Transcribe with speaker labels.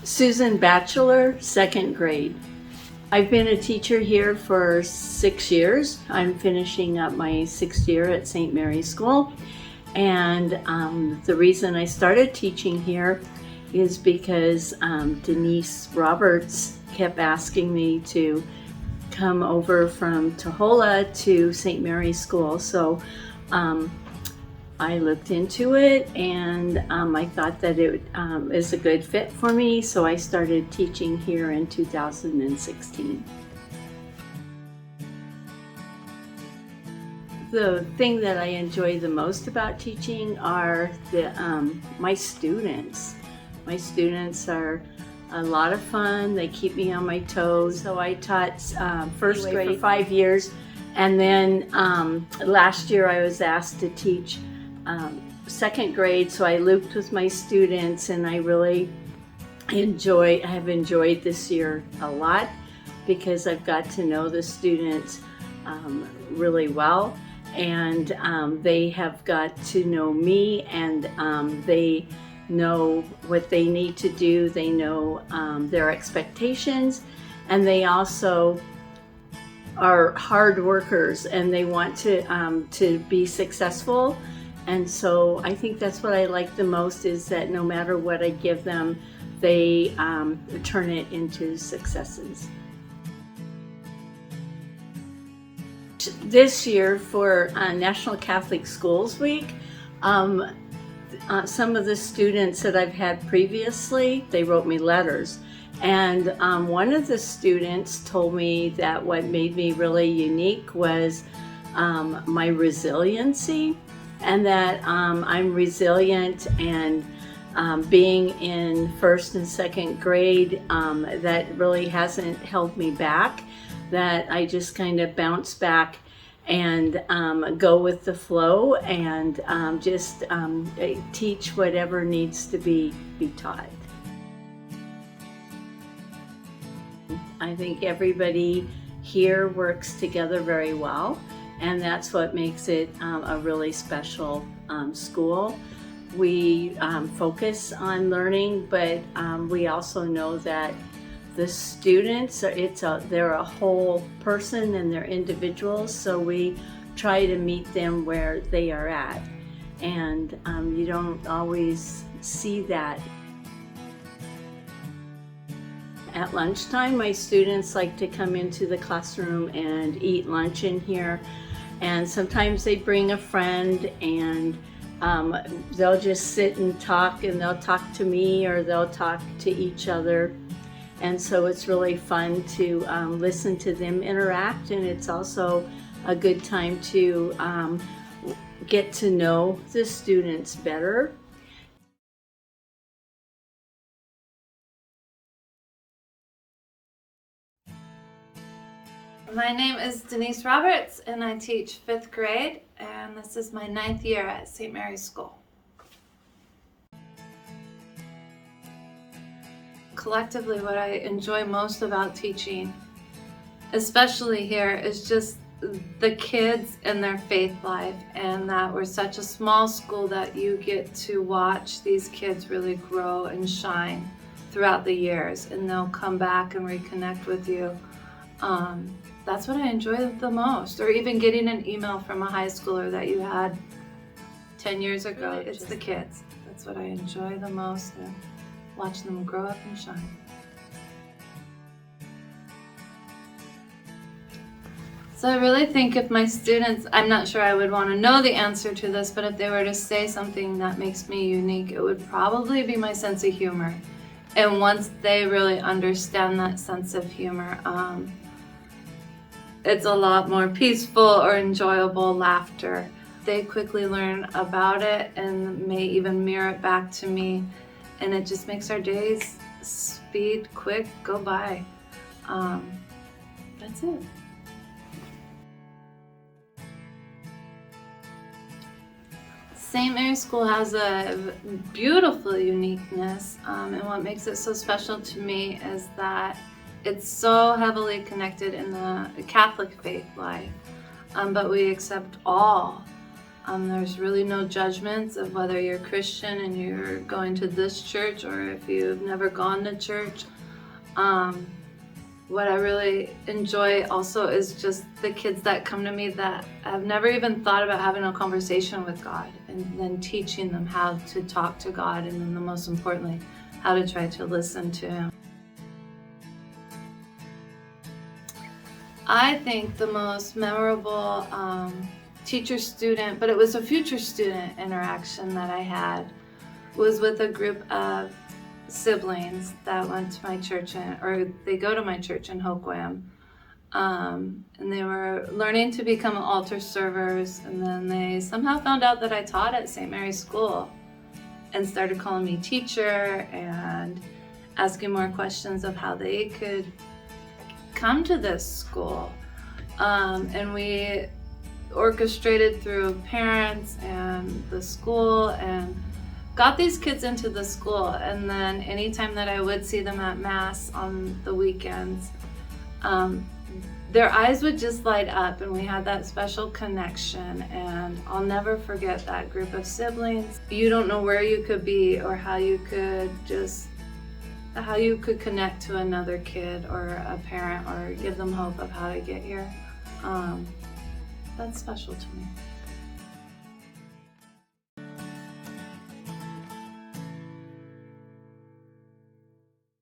Speaker 1: Susan Batcheller, second grade. I've been a teacher here for 6 years. I'm finishing up my 6th year at St. Mary's School. And the reason I started teaching here is because Denise Roberts kept asking me to come over from Tohola to St. Mary's School. So I looked into it, and I thought that it is a good fit for me, so I started teaching here in 2016. The thing that I enjoy the most about teaching are my students. My students are a lot of fun. They keep me on my toes. So I taught first grade for 5 years, and then last year I was asked to teach second grade, so I looped with my students, and I really have enjoyed this year a lot because I've got to know the students really well, and they have got to know me, and they know what they need to do. They know their expectations, and they also are hard workers, and they want to be successful. And so I think that's what I like the most, is that no matter what I give them, they turn it into successes. This year for National Catholic Schools Week, some of the students that I've had previously, they wrote me letters. And one of the students told me that what made me really unique was my resiliency, and that I'm resilient, and being in first and second grade, that really hasn't held me back, that I just kind of bounce back and go with the flow, and just teach whatever needs to be taught. I think everybody here works together very well, and that's what makes it a really special school. We focus on learning, but we also know that the students, they're a whole person, and they're individuals, so we try to meet them where they are at, and you don't always see that. At lunchtime, my students like to come into the classroom and eat lunch in here, and sometimes they bring a friend, and they'll just sit and talk, and they'll talk to me, or they'll talk to each other. And so it's really fun to listen to them interact, and it's also a good time to get to know the students better.
Speaker 2: My name is Denise Roberts, and I teach 5th grade, and this is my 9th year at St. Mary's School. Collectively, what I enjoy most about teaching, especially here, is just the kids and their faith life, and that we're such a small school that you get to watch these kids really grow and shine throughout the years, and they'll come back and reconnect with you. That's what I enjoy the most. Or even getting an email from a high schooler that you had 10 years ago. It's the kids. That's what I enjoy the most, and watching them grow up and shine. So I really think if my students, I'm not sure I would want to know the answer to this, but if they were to say something that makes me unique, it would probably be my sense of humor. And once they really understand that sense of humor, it's a lot more peaceful or enjoyable laughter. They quickly learn about it and may even mirror it back to me, and it just makes our days go by. That's it. St. Mary's School has a beautiful uniqueness, and what makes it so special to me is that it's so heavily connected in the Catholic faith life, but we accept all There's really no judgments of whether you're Christian and you're going to this church or if you've never gone to church. What I really enjoy also is just the kids that come to me that have never even thought about having a conversation with God, and then teaching them how to talk to God, and then most importantly, how to try to listen to Him. I think the most memorable teacher-student, but it was a future student interaction that I had, was with a group of siblings that went to my church, or they go to my church in Hoquiam. And they were learning to become altar servers, and then they somehow found out that I taught at St. Mary's School and started calling me teacher and asking more questions of how they could come to this school. And we orchestrated through parents and the school and got these kids into the school. And then anytime that I would see them at Mass on the weekends, their eyes would just light up, and we had that special connection. And I'll never forget that group of siblings. You don't know where you could be or how you could connect to another kid or a parent or give them hope of how to get here. That's special to me.